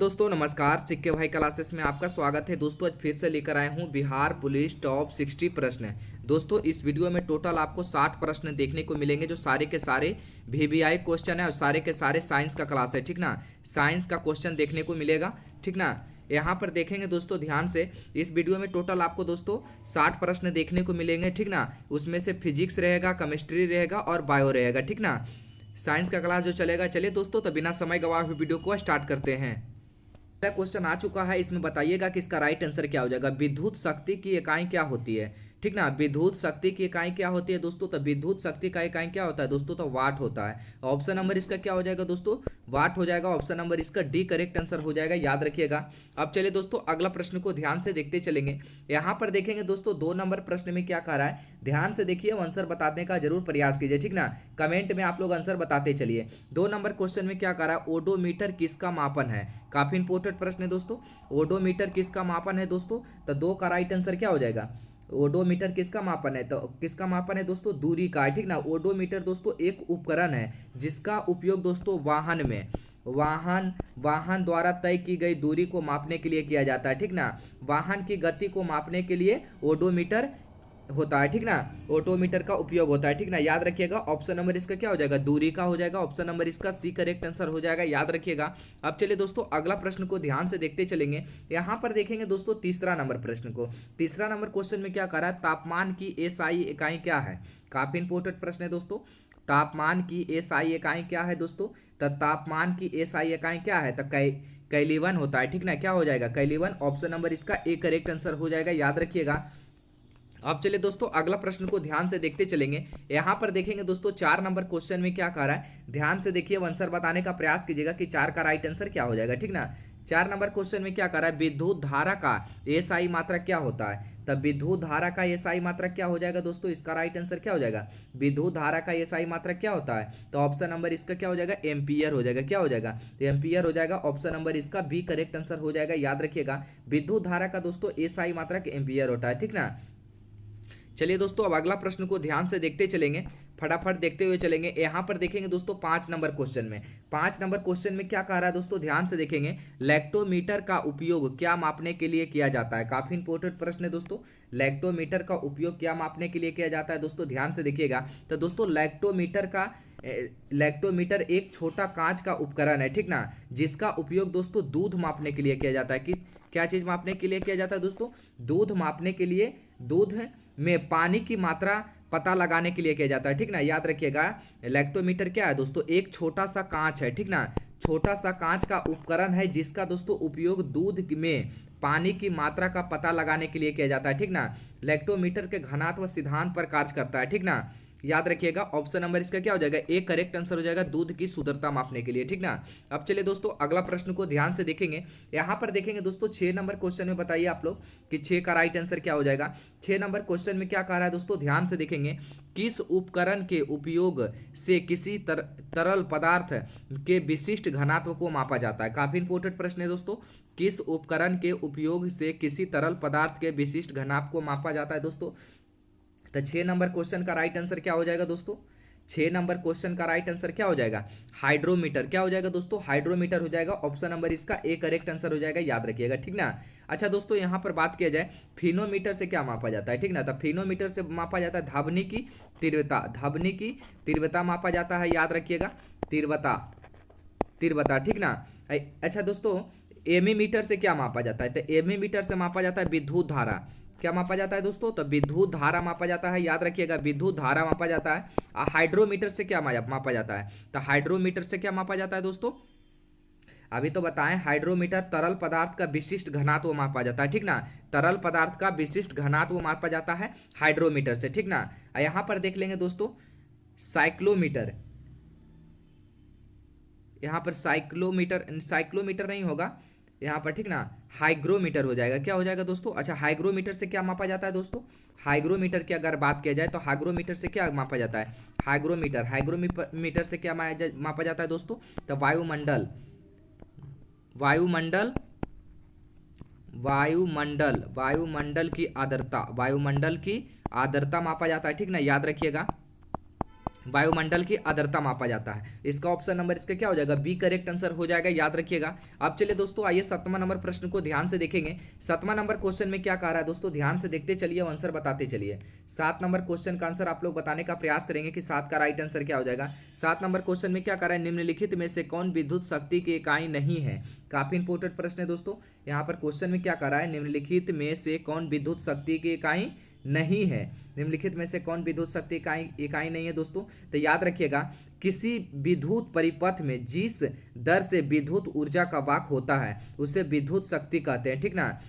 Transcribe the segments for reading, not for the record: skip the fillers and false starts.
दोस्तों नमस्कार। सिक्के भाई क्लासेस में आपका स्वागत है। दोस्तों आज फिर से लेकर आए हूँ बिहार पुलिस टॉप 60 प्रश्न। दोस्तों इस वीडियो में टोटल आपको 60 प्रश्न देखने को मिलेंगे, जो सारे के सारे वीवीआई क्वेश्चन है और सारे के सारे साइंस का क्लास है, ठीक ना। साइंस का क्वेश्चन देखने को मिलेगा, ठीक ना। यहाँ पर देखेंगे दोस्तों ध्यान से, इस वीडियो में टोटल आपको दोस्तों 60 प्रश्न देखने को मिलेंगे, ठीक ना। उसमें से फिजिक्स रहेगा, केमिस्ट्री रहेगा और बायो रहेगा, ठीक ना। साइंस का क्लास जो चलेगा। चलिए दोस्तों, तो बिना समय गवाए हुए वीडियो को स्टार्ट करते हैं। पहला क्वेश्चन आ चुका है, इसमें बताइएगा कि इसका राइट आंसर क्या हो जाएगा। विद्युत शक्ति की इकाई क्या होती है, ठीक ना। विद्युत शक्ति की इकाई क्या होती है दोस्तों, तो विद्युत शक्ति का इकाई क्या होता है दोस्तों, तो वाट होता है। ऑप्शन नंबर इसका क्या हो जाएगा दोस्तों, वाट हो जाएगा। ऑप्शन नंबर इसका डी करेक्ट आंसर हो जाएगा, याद रखिएगा। अब चलिए दोस्तों अगला प्रश्न को ध्यान से देखते चलेंगे। यहाँ पर देखेंगे दोस्तों 2 नंबर प्रश्न में क्या कह रहा है, ध्यान से देखिए, आंसर बताने का जरूर प्रयास कीजिए, ठीक ना। कमेंट में आप लोग आंसर बताते चलिए। 2 नंबर क्वेश्चन में क्या कह रहा है, ओडोमीटर किसका मापन है। काफी इंपोर्टेंट प्रश्न है दोस्तों। ओडोमीटर किसका मापन है दोस्तों, तो 2 का राइट आंसर क्या हो जाएगा। ओडोमीटर किसका मापन है, तो किसका मापन है दोस्तों, दूरी का, ठीक ना। ओडोमीटर दोस्तों एक उपकरण है जिसका उपयोग दोस्तों वाहन द्वारा तय की गई दूरी को मापने के लिए किया जाता है, ठीक ना। वाहन की गति को मापने के लिए ओडोमीटर होता है, ठीक ना। ऑटोमीटर का उपयोग होता है, ठीक ना, याद रखिएगा। ऑप्शन नंबर इसका क्या हो जाएगा, दूरी का हो जाएगा। ऑप्शन नंबर इसका सी करेक्ट आंसर हो जाएगा, याद रखिएगा। अब चलिए दोस्तों अगला प्रश्न को ध्यान से देखते चलेंगे। यहाँ पर देखेंगे दोस्तों तीसरा नंबर प्रश्न को। तीसरा नंबर क्वेश्चन में क्या कर रहा है, तापमान की एसआई इकाई क्या है। काफी इंपोर्टेंट प्रश्न है दोस्तों। तापमान की एसआई इकाई क्या है दोस्तों, तो तापमान की एसआई इकाई क्या है, तो कैल्विन होता है, ठीक ना। क्या हो जाएगा, कैल्विन। ऑप्शन नंबर इसका ए करेक्ट आंसर हो जाएगा, याद रखिएगा। अब चलिए दोस्तों अगला प्रश्न को ध्यान से देखते चलेंगे। यहाँ पर देखेंगे दोस्तों 4 नंबर क्वेश्चन में क्या कह रहा है, ध्यान से देखिए, आंसर बताने का प्रयास कीजिएगा कि 4 का राइट आंसर क्या हो जाएगा, ठीक ना। 4 नंबर क्वेश्चन में क्या कह रहा है, विद्युत धारा का एसआई मात्रा क्या होता है। तब विद्युत धारा का एसआई मात्रा क्या हो जाएगा दोस्तों, इसका राइट आंसर क्या हो जाएगा। विद्युत धारा का एसआई मात्रा क्या होता है, तो ऑप्शन नंबर इसका क्या हो जाएगा, एम्पियर हो जाएगा। क्या हो जाएगा, तो एम्पियर हो जाएगा। ऑप्शन नंबर इसका बी करेक्ट आंसर हो जाएगा, याद रखिएगा। विद्युत धारा का दोस्तों एसआई मात्रा के एम्पियर होता है, ठीक ना। चलिए दोस्तों अब अगला प्रश्न को ध्यान से देखते चलेंगे, फटाफट देखते हुए चलेंगे। यहाँ पर देखेंगे दोस्तों 5 नंबर क्वेश्चन में, 5 नंबर क्वेश्चन में क्या कह रहा है दोस्तों, ध्यान से देखेंगे। लैक्टोमीटर का उपयोग क्या मापने के लिए किया जाता है। काफी इंपोर्टेंट प्रश्न है दोस्तों। लैक्टोमीटर का उपयोग क्या मापने के लिए किया जाता है दोस्तों, ध्यान से देखिएगा। तो दोस्तों लैक्टोमीटर एक छोटा कांच का उपकरण है, ठीक ना, जिसका उपयोग दोस्तों दूध मापने के लिए किया जाता है। कि क्या चीज मापने के लिए किया जाता है दोस्तों, दूध मापने के लिए, दूध में पानी की मात्रा पता लगाने के लिए किया जाता है, ठीक ना, याद रखिएगा। लैक्टोमीटर क्या है दोस्तों, एक छोटा सा कांच है, ठीक ना। छोटा सा कांच का उपकरण है जिसका दोस्तों उपयोग दूध में पानी की मात्रा का पता लगाने के लिए किया जाता है, ठीक ना। लैक्टोमीटर के घनत्व सिद्धांत पर कार्य करता है, ठीक ना, याद रखिएगा। ऑप्शन नंबर इसका क्या हो जाएगा, एक करेक्ट आंसर हो जाएगा, दूध की शुद्धता मापने के लिए, ठीक ना। अब चलिए दोस्तों अगला प्रश्न को ध्यान से देखेंगे। यहाँ पर देखेंगे दोस्तों 6 नंबर क्वेश्चन में बताइए आप लोग कि 6 का राइट आंसर क्या हो जाएगा। 6 नंबर क्वेश्चन में क्या कह रहा है दोस्तों, ध्यान से देखेंगे। किस उपकरण के उपयोग से किसी तरल पदार्थ के विशिष्ट घनत्व को मापा जाता है। काफी इंपोर्टेंट प्रश्न है दोस्तों। किस उपकरण के उपयोग से किसी तरल पदार्थ के विशिष्ट घनत्व को मापा जाता है दोस्तों, तो 6 नंबर क्वेश्चन का राइट आंसर क्या हो जाएगा दोस्तों। 6 नंबर क्वेश्चन का राइट आंसर क्या हो जाएगा, हाइड्रोमीटर। क्या हो जाएगा दोस्तों, हाइड्रोमीटर हो जाएगा। ऑप्शन नंबर इसका ए करेक्ट आंसर हो जाएगा, याद रखिएगा, ठीक ना। अच्छा दोस्तों यहाँ पर बात किया जाए फिनोमीटर से क्या मापा जाता है, ठीक ना। तो फिनोमीटर से मापा जाता है ध्वनि की तीव्रता, ध्वनि की तीव्रता मापा जाता है, याद रखिएगा। तीव्रता, तीव्रता, ठीक ना। अच्छा दोस्तों एमीमीटर से क्या मापा जाता है, तो एमीमीटर से मापा जाता है विद्युत धारा। क्या मापा जाता है दोस्तों, तो विद्युत धारा मापा जाता है, याद रखिएगा, विद्युत धारा मापा जाता है। हाइड्रोमीटर से क्या मापा जाता है, तो हाइड्रोमीटर से क्या मापा जाता है दोस्तों, अभी तो बताएं। हाइड्रोमीटर तरल पदार्थ का विशिष्ट घनत्व मापा जाता है, ठीक ना। तरल पदार्थ का विशिष्ट घनत्व मापा जाता है हाइड्रोमीटर से, ठीक ना। यहाँ पर देख लेंगे दोस्तों साइक्लोमीटर, यहाँ पर साइक्लोमीटर नहीं होगा यहाँ पर, ठीक ना। हाइग्रोमीटर हो जाएगा। क्या हो जाएगा दोस्तों, अच्छा हाइग्रोमीटर से क्या मापा जाता है दोस्तों, हाइग्रोमीटर की अगर बात किया जाए तो हाइग्रोमीटर से क्या मापा जाता है, हाइग्रोमीटर से क्या मापा जाता है दोस्तों, तो वायुमंडल, वायुमंडल वायुमंडल वायुमंडल की आर्द्रता, वायुमंडल की आर्द्रता मापा जाता है, ठीक ना, याद रखिएगा। वायुमंडल की आर्द्रता मापा जाता है। इसका ऑप्शन नंबर इसका क्या हो जाएगा, बी करेक्ट आंसर हो जाएगा, याद रखिएगा। अब चलिए दोस्तों आइए 7वां नंबर प्रश्न को ध्यान से देखेंगे। 7वां नंबर क्वेश्चन में क्या कह रहा है दोस्तों, ध्यान से देखते चलिए, आंसर बताते चलिए। 7 नंबर क्वेश्चन का आंसर आप लोग बताने का प्रयास करेंगे कि 7 का राइट आंसर क्या हो जाएगा। 7 नंबर क्वेश्चन में क्या कह रहा है, निम्नलिखित में से कौन विद्युत शक्ति की इकाई नहीं है। काफी इंपोर्टेंट प्रश्न है दोस्तों। यहाँ पर क्वेश्चन में क्या कह रहा है, निम्नलिखित में से कौन विद्युत शक्ति की इकाई नहीं है। निम्नलिखित में से कौन विद्युत शक्ति इकाई नहीं है दोस्तों, तो याद रखिएगा, किसी विद्युत परिपथ में जिस दर से विद्युत ऊर्जा का वाहक होता है उसे विद्युत शक्ति कहते हैं, ठीक ना।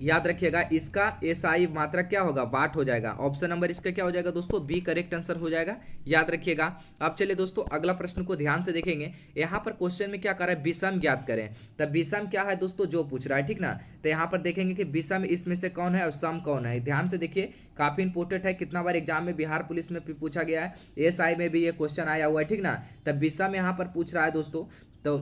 याद रखिएगा, इसका एसआई मात्रा क्या होगा, वाट हो जाएगा। ऑप्शन नंबर इसका क्या हो जाएगा दोस्तों, बी करेक्ट आंसर हो जाएगा, याद रखिएगा। अब चलिए दोस्तों अगला प्रश्न को ध्यान से देखेंगे। यहाँ पर क्वेश्चन में क्या कर रहा है, विषम ज्ञात करें। तब विषम क्या है दोस्तों, जो पूछ रहा है, ठीक ना। तो यहाँ पर देखेंगे कि विषम इसमें से कौन है और सम कौन है। ध्यान से देखिए, काफी इंपोर्टेंट है, कितना बार एग्जाम में बिहार पुलिस में पूछा गया है, एसआई में भी ये क्वेश्चन आया हुआ है, ठीक ना। तब विषम यहाँ पर पूछ रहा है दोस्तों, तो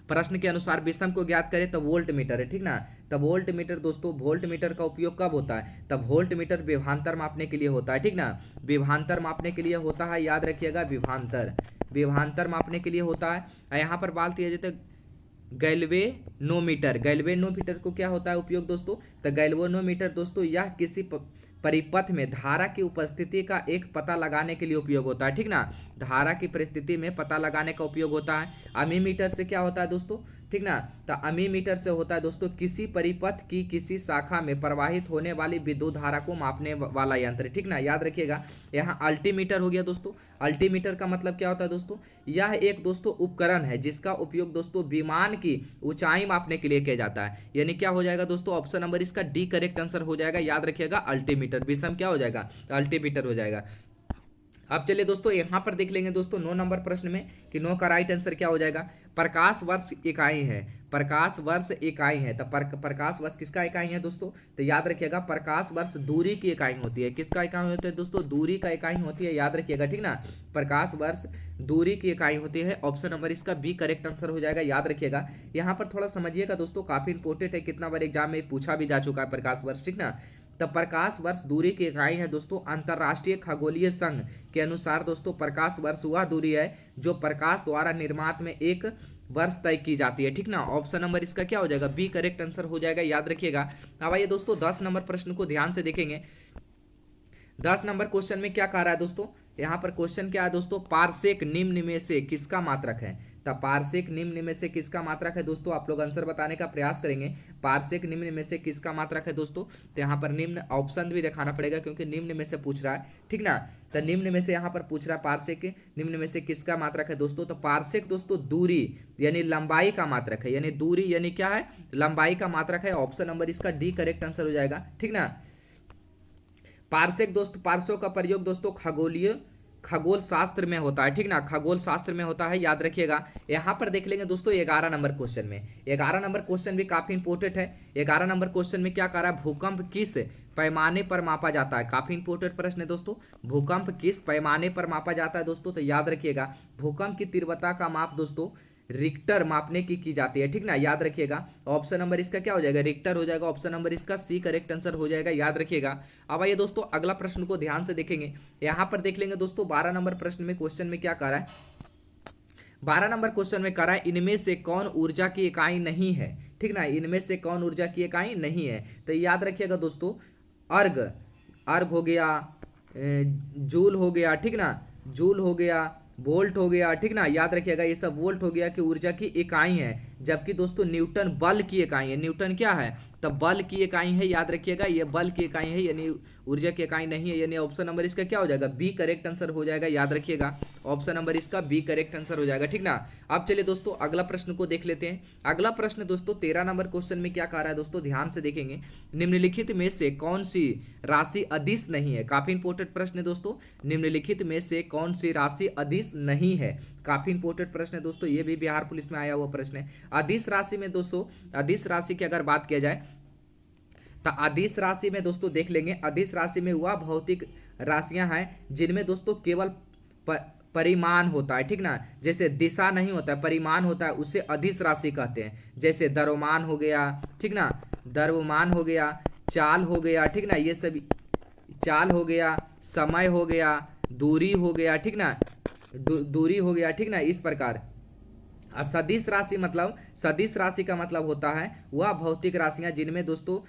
प्रश्न के अनुसार विषम को ज्ञात करें तो वोल्ट मीटर है, ठीक ना। तब वोल्ट मीटर दोस्तों, वोल्ट मीटर का उपयोग कब होता है, तब वोल्ट मीटर विभवांतर मापने के लिए होता है, ठीक ना। विभवांतर मापने के लिए होता है, याद रखिएगा, विभवांतर मापने के लिए होता है। यहाँ पर बात किया जाए तो गैल्वेनोमीटर को क्या होता है उपयोग दोस्तों, तो गैल्वेनोमीटर दोस्तों यह किसी परिपथ में धारा की उपस्थिति का एक पता लगाने के लिए उपयोग होता है, ठीक ना। धारा की परिस्थिति में पता लगाने का उपयोग होता है। अमीमीटर से क्या होता है दोस्तों, ठीक ना। तो अमीमीटर से होता है दोस्तों किसी परिपथ की किसी शाखा में प्रवाहित होने वाली विद्युत धारा को मापने वाला यंत्र, ठीक ना, याद रखिएगा। यहाँ अल्टीमीटर हो गया दोस्तों। अल्टीमीटर का मतलब क्या होता है दोस्तों, यह एक दोस्तों उपकरण है जिसका उपयोग दोस्तों विमान की ऊंचाई मापने के लिए किया जाता है। यानी क्या हो जाएगा दोस्तों, ऑप्शन नंबर इसका डी करेक्ट आंसर हो जाएगा, याद रखिएगा, अल्टीमीटर। विषम क्या हो जाएगा, अल्टीमीटर हो जाएगा। अब चलिए दोस्तों यहाँ पर देख लेंगे दोस्तों 9 नंबर प्रश्न में कि 9 का राइट आंसर क्या हो जाएगा। प्रकाश वर्ष इकाई है, प्रकाश वर्ष इकाई है, तो प्रकाश वर्ष किसका इकाई है दोस्तों, तो याद रखिएगा, प्रकाश वर्ष दूरी की इकाई होती है। किसका इकाई होती है दोस्तों, दूरी का इकाई होती है, याद रखिएगा, ठीक ना। प्रकाश वर्ष दूरी की इकाई होती है। ऑप्शन नंबर इसका बी करेक्ट आंसर हो जाएगा, याद रखिएगा। यहाँ पर थोड़ा समझिएगा दोस्तों, काफी इंपोर्टेंट है, कितना बार एग्जाम में पूछा भी जा चुका है प्रकाश वर्ष, ठीक ना। तब प्रकाश वर्ष दूरी की इकाई है दोस्तों अंतरराष्ट्रीय खगोलीय संघ के अनुसार दोस्तों प्रकाश वर्ष वह दूरी है जो प्रकाश द्वारा निर्मात में एक वर्ष तय की जाती है, ठीक ना। ऑप्शन नंबर इसका क्या हो जाएगा, बी करेक्ट आंसर हो जाएगा, याद रखिएगा। अब आइए दोस्तों 10 नंबर प्रश्न को ध्यान से देखेंगे। 10 नंबर क्वेश्चन में क्या कह रहा है दोस्तों, यहाँ पर क्वेश्चन क्या है दोस्तों, पारसेक निम्न में से किसका मात्रक है। तब पारसेक निम्न में से किसका मात्रक है दोस्तों, आप लोग आंसर बताने का प्रयास करेंगे। पारसेक निम्न में से किसका मात्रक है दोस्तों, तो यहाँ पर निम्न ऑप्शन भी दिखाना पड़ेगा क्योंकि निम्न में से पूछ रहा है, ठीक ना। तो निम्न में से यहाँ पर पूछ रहा है पारसेक निम्न में से किसका मात्रक है दोस्तों, तो पारसेक दोस्तों दूरी यानी लंबाई का मात्रक है, यानी दूरी यानी क्या है, लंबाई का मात्रक है। ऑप्शन नंबर इसका डी करेक्ट आंसर हो जाएगा, ठीक ना। पारसेक दोस्तों, पारसों का प्रयोग दोस्तों खगोल शास्त्र में होता है, ठीक ना, खगोल शास्त्र में होता है, याद रखिएगा। यहाँ पर देख लेंगे दोस्तों 11 नंबर क्वेश्चन में। 11 नंबर क्वेश्चन भी काफी इंपोर्टेंट है। 11 नंबर क्वेश्चन में क्या कह रहा है, भूकंप किस पैमाने पर मापा जाता है। काफी इंपोर्टेंट प्रश्न है दोस्तों, भूकंप किस पैमाने पर मापा जाता है दोस्तों, तो याद रखिएगा भूकंप की तीव्रता का माप दोस्तों रिक्टर मापने की जाती है, ठीक ना, याद रखिएगा। ऑप्शन नंबर इसका क्या हो जाएगा, रिक्टर हो जाएगा। ऑप्शन नंबर इसका सी करेक्ट आंसर हो जाएगा, याद रखिएगा। अब आइए दोस्तों अगला प्रश्न को ध्यान से देखेंगे। यहाँ पर देख लेंगे दोस्तों 12 नंबर प्रश्न में क्वेश्चन में क्या कह रहा है, 12 नंबर क्वेश्चन में कह रहा है इनमें से कौन ऊर्जा की इकाई नहीं है, ठीक ना, इनमें से कौन ऊर्जा की इकाई नहीं है। तो याद रखिएगा दोस्तों, अर्ग हो गया, जूल हो गया, ठीक ना, जूल हो गया, वोल्ट हो गया, ठीक ना, याद रखिएगा। ये सब वोल्ट हो गया कि ऊर्जा की इकाई है, जबकि दोस्तों न्यूटन बल की इकाई है। न्यूटन क्या है, तब बल की इकाई है, याद रखिएगा, ये बल की इकाई है, यानी ऊर्जा की इकाई नहीं है। यानी ऑप्शन नंबर इसका क्या हो जाएगा, बी करेक्ट आंसर हो जाएगा, याद रखिएगा। ऑप्शन नंबर इसका बी करेक्ट आंसर हो जाएगा, ठीक ना। अब चलिए दोस्तों अगला प्रश्न को देख लेते हैं। अगला प्रश्न दोस्तों 13 नंबर क्वेश्चन में क्या कह रहा है दोस्तों, ध्यान से देखेंगे। निम्नलिखित में से कौन सी राशि अदिश नहीं है। काफी इंपोर्टेंट प्रश्न है दोस्तों, निम्नलिखित में से कौन सी राशि अदिश नहीं है। काफी इंपोर्टेंट प्रश्न है दोस्तों, ये भी बिहार पुलिस में आया हुआ प्रश्न है। अदिश राशि में दोस्तों, अदिश राशि की अगर बात किया जाए तो अदिश राशि में दोस्तों देख लेंगे, अदिश राशि में वह भौतिक राशियां हैं जिनमें दोस्तों केवल परिमाण होता है, ठीक ना, जैसे दिशा नहीं होता है, परिमाण होता है, उसे अदिश राशि कहते हैं। जैसे द्रव्यमान हो गया, ठीक ना, द्रव्यमान हो गया, चाल हो गया, ठीक ना, ये सब चाल हो गया, समय हो गया, दूरी हो गया, ठीक ना, दूरी हो गया, ठीक ना, इस प्रकार। सदिश राशि मतलब, सदिश राशि का मतलब होता है वह भौतिक राशियां जिनमें दोस्तों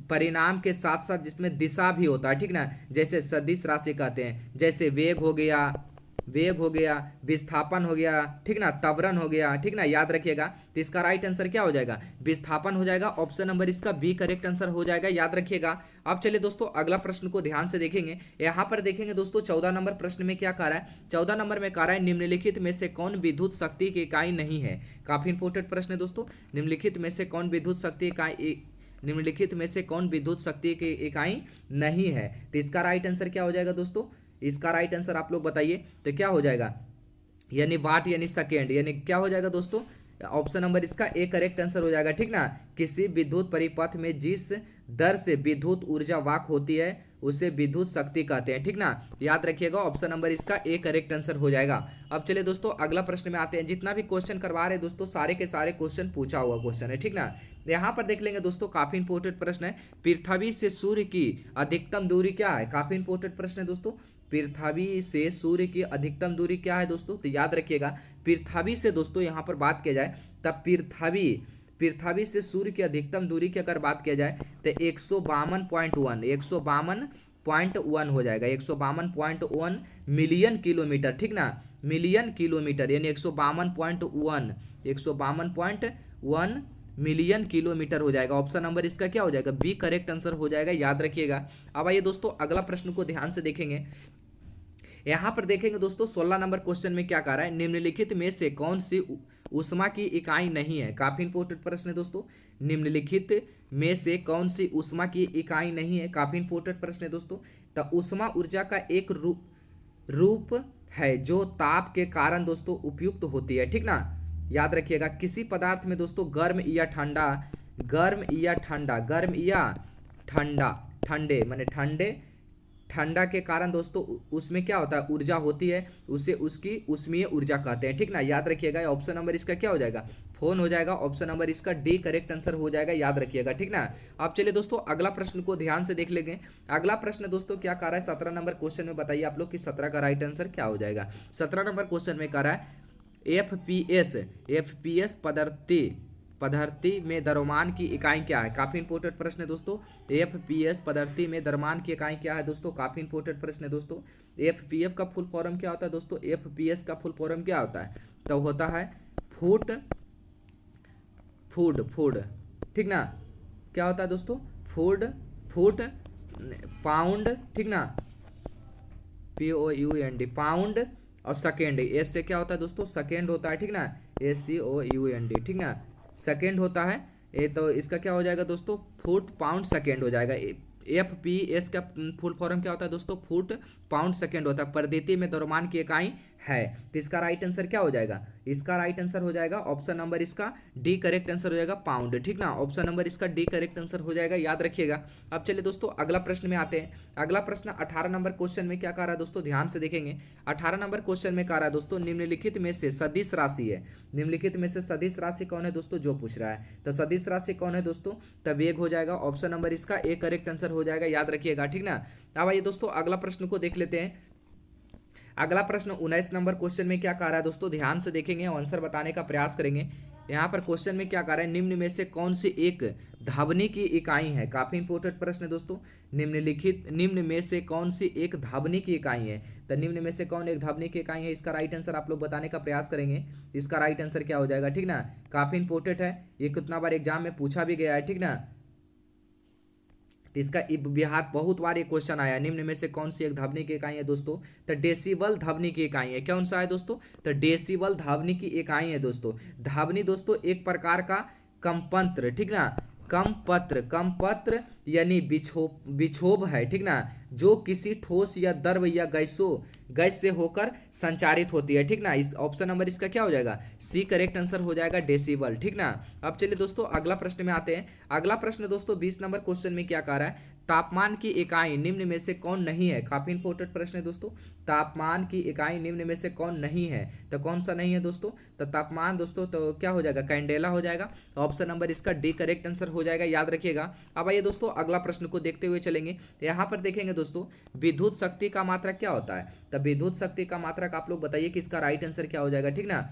परिणाम के साथ साथ जिसमें दिशा भी होता है, ठीक ना, जैसे सदिश राशि कहते हैं, जैसे वेग हो गया, वेग हो गया, विस्थापन हो गया, ठीक ना, त्वरण हो गया, ठीक ना, याद रखिएगा। तो इसका राइट आंसर क्या हो जाएगा, विस्थापन हो जाएगा। ऑप्शन नंबर इसका बी करेक्ट आंसर हो जाएगा, याद रखिएगा। अब चलिए दोस्तों अगला प्रश्न को ध्यान से देखेंगे। यहाँ पर देखेंगे दोस्तों 14 नंबर प्रश्न में क्या कह रहा है, 14 नंबर में कह रहा है निम्नलिखित में से कौन विद्युत शक्ति की इकाई नहीं है। काफी इंपोर्टेंट प्रश्न है दोस्तों। निम्नलिखित में से कौन विद्युत शक्ति इकाई, निम्नलिखित में से कौन विद्युत शक्ति की इकाई नहीं है। तो इसका राइट आंसर क्या हो जाएगा दोस्तों, इसका राइट आंसर आप लोग बताइए तो क्या हो जाएगा, यानी वाट यानी सेकेंड, यानी क्या हो जाएगा दोस्तों, ऑप्शन नंबर इसका ए करेक्ट आंसर हो जाएगा, ठीक ना। किसी विद्युत परिपथ में जिस दर से विद्युत ऊर्जा वाक होती है उसे विद्युत शक्ति कहते हैं, ठीक ना, याद रखिएगा। ऑप्शन नंबर इसका ए करेक्ट आंसर हो जाएगा। अब चलिए दोस्तों अगला प्रश्न में आते हैं। जितना भी क्वेश्चन करवा रहे हैं दोस्तों सारे के सारे क्वेश्चन पूछा हुआ क्वेश्चन है, ठीक ना। यहाँ पर देख लेंगे दोस्तों, काफी इंपोर्टेंट प्रश्न है। पृथ्वी से सूर्य की अधिकतम दूरी क्या है, काफी इंपोर्टेंट प्रश्न है दोस्तों। पृथ्वी से सूर्य की अधिकतम दूरी क्या है दोस्तों, तो याद रखिएगा पृथ्वी से दोस्तों यहाँ पर बात किया जाए तब पृथ्वी से सूर्य की अधिकतम दूरी की अगर बात किया जाए तो 152.1 हो जाएगा, 152.1 मिलियन किलोमीटर, ठीक ना, मिलियन किलोमीटर, यानी 152.1 मिलियन किलोमीटर हो जाएगा। ऑप्शन नंबर इसका क्या हो जाएगा, बी करेक्ट आंसर हो जाएगा, याद रखिएगा। अब आइए दोस्तों अगला प्रश्न को ध्यान से देखेंगे। यहाँ पर देखेंगे दोस्तों 16 नंबर क्वेश्चन में क्या कह रहा है, निम्नलिखित में से कौन सी ऊष्मा की इकाई नहीं है। काफी इंपोर्टेंट प्रश्न है दोस्तों। निम्नलिखित में से कौन सी ऊष्मा की इकाई नहीं है, काफी इंपोर्टेंट प्रश्न है दोस्तों। तो ऊष्मा ऊर्जा का एक रूप है जो ताप के कारण दोस्तों उपयुक्त होती है, ठीक ना, याद रखिएगा। किसी पदार्थ में दोस्तों गर्म या ठंडा, ठंडे माने ठंडा के कारण दोस्तों उसमें क्या होता है, ऊर्जा होती है, उसे उसकी ऊष्मीय ऊर्जा कहते हैं, ठीक ना, याद रखिएगा। ऑप्शन नंबर इसका क्या हो जाएगा, फोन हो जाएगा। ऑप्शन नंबर इसका डी करेक्ट आंसर हो जाएगा, याद रखिएगा, ठीक ना। अब चलिए दोस्तों अगला प्रश्न को ध्यान से देख लेंगे। अगला प्रश्न दोस्तों क्या कह रहा है, 17 नंबर क्वेश्चन में बताइए आप लोग कि 17 का राइट आंसर क्या हो जाएगा। 17 नंबर क्वेश्चन में कह रहा है एफपीएस पदार्थी में द्रव्यमान की इकाई क्या है। काफी इंपोर्टेंट प्रश्न है दोस्तों। एफपीएस पदार्थी में द्रव्यमान की इकाई क्या है दोस्तों, काफी इंपोर्टेंट प्रश्न है दोस्तों। एफपीएफ का फुल फॉर्म क्या होता है दोस्तों, एफपीएस का फुल फॉर्म क्या होता है, तो होता है फूड, ठीक ना, क्या होता है दोस्तों, फुट पाउंड, ठीक ना, POUND पाउंड, और सेकेंड, एस से क्या होता है दोस्तों, सेकेंड होता है, ठीक ना, SCOUND, ठीक ना, सेकेंड होता है ये। तो इसका क्या हो जाएगा दोस्तों, फुट पाउंड सेकेंड हो जाएगा। एफपीएस का फुल फॉर्म क्या होता है दोस्तों, फुट पाउंड सेकेंड होता है। प्रकृति में द्रव्यमान की इकाई है, तो इसका राइट आंसर क्या हो जाएगा, इसका राइट आंसर हो जाएगा ऑप्शन नंबर इसका डी करेक्ट आंसर हो जाएगा, पाउंड, ठीक ना। ऑप्शन नंबर इसका डी करेक्ट आंसर हो जाएगा, याद रखिएगा। अब चलिए दोस्तों अगला प्रश्न में आते हैं। अगला प्रश्न 18 नंबर क्वेश्चन में क्या कह रहा है दोस्तों, ध्यान से देखेंगे। 18 नंबर क्वेश्चन में कह रहा है दोस्तों निम्नलिखित में से सदिश राशि है, निम्नलिखित में से सदिश राशि कौन है दोस्तों, जो पूछ रहा है। तो सदिश राशि कौन है दोस्तों, तो वेग हो जाएगा। ऑप्शन नंबर इसका ए करेक्ट आंसर हो जाएगा, याद रखिएगा, ठीक ना। अब आइए दोस्तों अगला प्रश्न को देख लेते हैं। अगला प्रश्न 19 नंबर क्वेश्चन में क्या कह रहा है दोस्तों, ध्यान से देखेंगे और आंसर बताने का प्रयास करेंगे। यहाँ पर क्वेश्चन में क्या कह रहा है, निम्न में से कौन सी एक धावनी की इकाई है। काफी इंपोर्टेंट प्रश्न है दोस्तों। निम्न में से कौन सी एक धावनी की इकाई है, तो निम्न में से कौन एक धावनी की इकाई है, इसका राइट आंसर आप लोग बताने का प्रयास करेंगे। इसका राइट आंसर क्या हो जाएगा, ठीक ना, काफी इंपोर्टेंट है, ये कितना बार एग्जाम में पूछा भी गया है, ठीक ना। तो इसका बिहार बहुत बार ये क्वेश्चन आया, निम्न में से कौन सी एक ध्वनि की इकाई है दोस्तों, तो डेसिबल ध्वनि की इकाई है। कौन सा है दोस्तों, तो डेसिबल ध्वनि की इकाई है दोस्तों। ध्वनि दोस्तों एक प्रकार का कंपंत्र, ठीक ना, कंपत्र यानी विक्षोभ है, ठीक ना, जो किसी ठोस या द्रव या गैस से होकर संचारित होती है, ठीक ना। इस ऑप्शन नंबर इसका क्या हो जाएगा, सी करेक्ट आंसर हो जाएगा, डेसिबल, ठीक ना। अब चलिए दोस्तों अगला प्रश्न में आते हैं। अगला प्रश्न दोस्तों 20 नंबर क्वेश्चन में क्या कह रहा है, तापमान की इकाई निम्न में से कौन नहीं है? काफी इंपॉर्टेंट प्रश्न है दोस्तों। तापमान की इकाई निम्न में से कौन नहीं है? तो कौन सा नहीं है दोस्तों? तो तापमान दोस्तों तो क्या हो जाएगा? कैंडेला हो जाएगा। तो ऑप्शन नंबर इसका डी करेक्ट आंसर हो जाएगा, याद रखिएगा। अब आइए दोस्तों अगला प्रश्न को देखते हुए चलेंगे। यहाँ पर देखेंगे दोस्तों, विद्युत शक्ति का मात्रक क्या होता है? तो विद्युत शक्ति का मात्रक आप लोग बताइए कि इसका राइट आंसर क्या हो जाएगा, ठीक ना।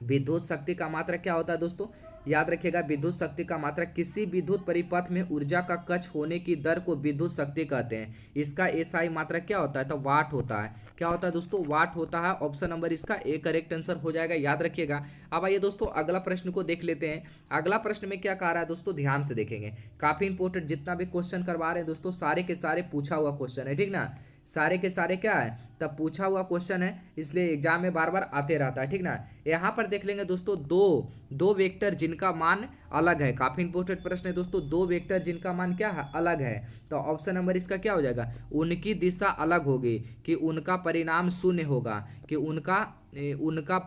विद्युत शक्ति का मात्रक क्या होता है दोस्तों? याद रखिएगा, विद्युत शक्ति का मात्रक किसी विद्युत परिपथ में ऊर्जा का कच होने की दर को विद्युत शक्ति कहते हैं। इसका एसआई मात्रक क्या होता है? तो वाट होता है। क्या होता है दोस्तों? वाट होता है। ऑप्शन नंबर इसका ए करेक्ट आंसर हो जाएगा, याद रखिएगा। अब आइए दोस्तों अगला प्रश्न को देख लेते हैं। अगला प्रश्न में क्या कह रहा है दोस्तों, ध्यान से देखेंगे। काफी इंपॉर्टेंट, जितना भी क्वेश्चन करवा रहे हैं दोस्तों सारे के सारे पूछा हुआ क्वेश्चन है, ठीक ना। सारे के सारे क्या है? तब पूछा हुआ क्वेश्चन है, इसलिए एग्जाम में बार बार आते रहता है, ठीक ना। यहाँ पर देख लेंगे दोस्तों, दो वेक्टर जिनका मान अलग है। काफी इंपॉर्टेंट प्रश्न है दोस्तों, दो वेक्टर जिनका मान क्या है? अलग है। तो ऑप्शन नंबर इसका क्या हो जाएगा? उनकी दिशा अलग होगी कि उनका परिणाम शून्य होगा, कि उनका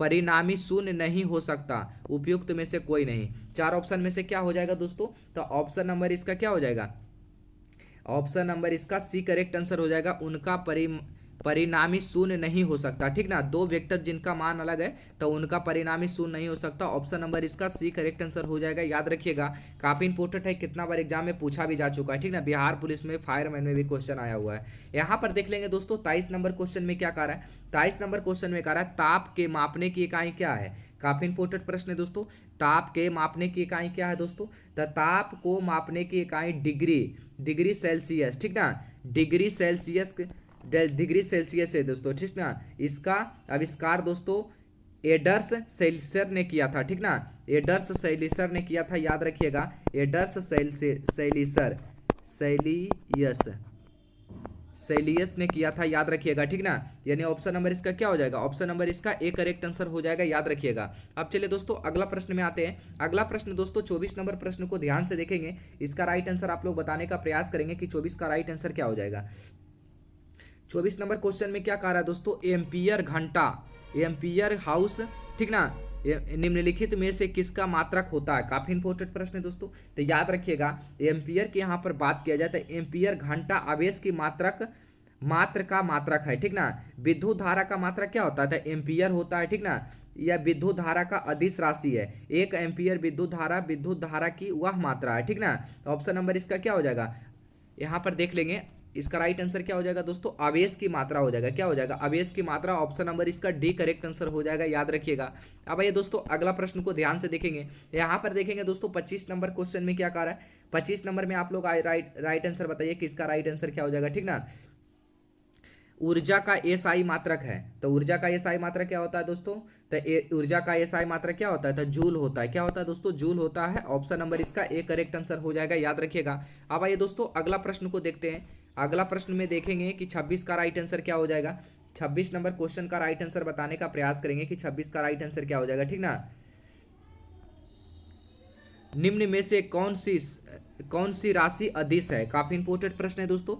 परिणामी शून्य नहीं हो सकता, उपयुक्त में से कोई नहीं। चार ऑप्शन में से क्या हो जाएगा दोस्तों? तो ऑप्शन नंबर इसका क्या हो जाएगा? ऑप्शन नंबर इसका सी करेक्ट आंसर हो जाएगा। उनका परिणामी शून्य नहीं हो सकता, ठीक ना। दो वेक्टर जिनका मान अलग है तो उनका परिणामी शून्य नहीं हो सकता। ऑप्शन नंबर इसका सी करेक्ट आंसर हो जाएगा, याद रखिएगा। काफी इंपॉर्टेंट है, कितना बार एग्जाम में पूछा भी जा चुका है, ठीक ना। बिहार पुलिस में फायरमैन में भी क्वेश्चन आया हुआ है। यहाँ पर देख लेंगे दोस्तों 23 नंबर क्वेश्चन में क्या कह रहा है। 23 नंबर क्वेश्चन में कह रहा है ताप के मापने की इकाई क्या है? काफी इंपॉर्टेंट प्रश्न है दोस्तों। ताप के मापने की इकाई क्या है दोस्तों? तो ताप को मापने की इकाई डिग्री सेल्सियस, ठीक ना। डिग्री सेल्सियस है दोस्तों, ठीक ना। इसका आविष्कार दोस्तों एडर्स सेल्सियर ने किया था, ठीक ना। एडर्स सेल्सियर ने किया था, याद रखिएगा। एडर्स सेलियस ने किया था, याद रखिएगा, ठीक ना। यानी ऑप्शन नंबर इसका क्या हो जाएगा? ऑप्शन नंबर इसका ए करेक्ट आंसर हो जाएगा, याद रखिएगा। अब चलिए दोस्तों अगला प्रश्न में आते हैं। अगला प्रश्न दोस्तों 24 नंबर प्रश्न को ध्यान से देखेंगे। इसका राइट आंसर आप लोग बताने का प्रयास करेंगे कि 24 का राइट आंसर क्या हो जाएगा। 24 नंबर क्वेश्चन में क्या कह रहा है दोस्तों, एम्पियर घंटा, एम्पियर हाउस, ठीक ना, निम्नलिखित में से किसका मात्रक होता है। काफी इंपॉर्टेंट प्रश्न है दोस्तों, तो याद रखिएगा एम्पियर की यहाँ पर बात किया जाए तो एम्पियर घंटा आवेश की मात्र का मात्रक है, ठीक ना। विद्युत धारा का मात्रक क्या होता है, तो एम्पियर होता है, ठीक ना। यह विद्युत धारा का अदिश राशि है। 1 एम्पियर विद्युत धारा की वह मात्रा है, ठीक ना। ऑप्शन नंबर इसका क्या हो जाएगा, यहाँ पर देख लेंगे। इसका राइट आंसर क्या हो जाएगा दोस्तों, आवेश की मात्रा हो जाएगा। क्या हो जाएगा, आवेश की मात्रा। ऑप्शन नंबर इसका डी करेक्ट आंसर हो जाएगा, याद रखिएगा। अब ये दोस्तों अगला प्रश्न को ध्यान से देखेंगे। यहाँ पर देखेंगे दोस्तों 25 नंबर क्वेश्चन में क्या कह रहा है। 25 नंबर में आप लोग राइट आंसर बताइए कि इसका राइट आंसर क्या हो जाएगा, ठीक ना। ऊर्जा का एसआई मात्रक है, तो ऊर्जा का एसआई मात्रक क्या होता है दोस्तों, तो ऊर्जा का एसआई मात्रक क्या होता है, तो जूल होता है। क्या होता है दोस्तों, जूल होता है। ऑप्शन नंबर इसका ए करेक्ट आंसर हो जाएगा, याद रखिएगा। अब आइए दोस्तों अगला प्रश्न को देखते हैं। अगला प्रश्न में देखेंगे कि 26 का राइट आंसर क्या हो जाएगा। 26 नंबर क्वेश्चन का राइट आंसर बताने का प्रयास करेंगे कि 26 का राइट आंसर क्या हो जाएगा, ठीक ना। निम्न में से कौन सी राशि अदिश है। काफी इंपॉर्टेंट प्रश्न है दोस्तों।